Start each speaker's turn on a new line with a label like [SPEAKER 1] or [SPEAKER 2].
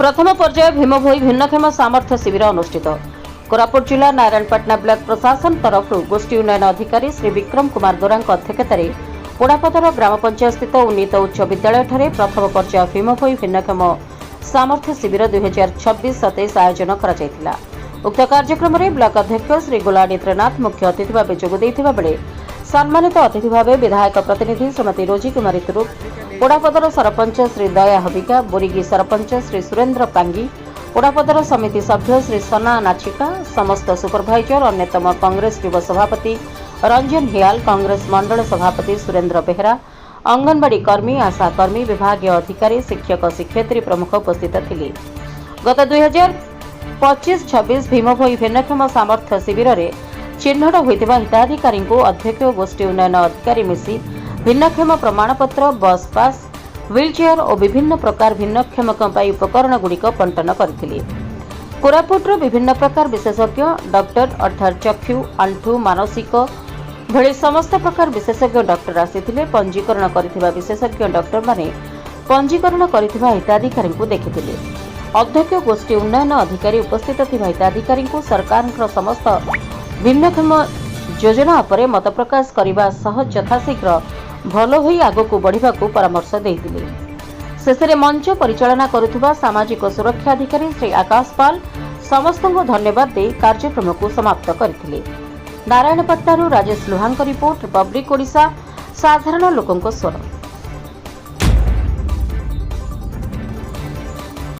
[SPEAKER 1] प्रथम पर्याय भीमभोई भिन्नक्षम सामर्थ्य शिविर अनुष्ठित। कोरापुट जिला नारायणपाटना ब्लॉक प्रशासन तरफ गोष्ठी उन्नयन अधिकारी श्री विक्रम कुमार दोरांक अध्यक्षतार पोड़ापदर ग्राम पंचायत स्थित उन्नीत उच्च विद्यालय प्रथम पर्याय भीमभोई भिन्नक्षम सामर्थ्य शिविर 2026-27 आयोजन करा। उक्त कार्यक्रम में ब्लॉक अध्यक्ष श्री गुलानी त्रिनाथ मुख्य अतिथि भाव जोगदेइथिबा बेले सम्मानित अतिथि भाव विधायक प्रतिनिधि श्रीमती रोजी कुमारी तुरुप, पोड़ापदर सरपंच श्री दया हबिका, बोरीगी सरपंच श्री सुरेन्द्र पांगी, पोड़ापदर समिति सभ्य श्री सना नाचिका, समस्त सुपरभाइजर, अन्यतम कांग्रेस युव सभापति रंजन हियाल, कांग्रेस मंडल सभापति सुरेन्द्र बेहरा, अंगनवाड़ी कर्मी, आशा कर्मी, विभागीय अधिकारी, शिक्षक शिक्षयित्री प्रमुख उपस्थित थिले। गत 2025-26 भीमभोई भिन्नक्षम सामर्थ्य शिविर में चिन्हट होइतिबा हिताधिकारी अध्यक्ष गोष्ठी उन्नयन अधिकारी मिसी भिन्नक्षम प्रमाणपत्र, बस पास, व्हीलचेयर और विभिन्न प्रकार भिन्नक्षम उपकरण गुड़िक बंटन करथिले। कोरापुटर विभिन्न प्रकार विशेषज्ञ डॉक्टर अर्थात चक्षु, आंठू, मानसिक भली समस्त प्रकार विशेषज्ञ डॉक्टर आसिथिले। पंजीकरण करथिबा विशेषज्ञ डॉक्टर माने पंजीकरण करथिबा हिताधिकारी देखिथिले। अध्यक्ष गोष्ठी उन्नयन अधिकारी उपस्थित थिबा हिताधिकारी सरकार समस्त भिन्नक्षम योजना उपरे मत प्रकाश करने सह यथाशीघ्र भल होई आगको बढ़िबाकू परामर्श देइतिले। शेषे मंच परिचालना करुथुबा सामाजिक सुरक्षा अधिकारी श्री आकाश पाल समस्तଙ୍କୁ धन्यवाद दे कार्यक्रम को समाप्त करथिले। नारायणपाटनारू राजेश लोहांक रिपोर्ट, रिपब्लिक ओडिशा, साधारण लोकंक स्वर।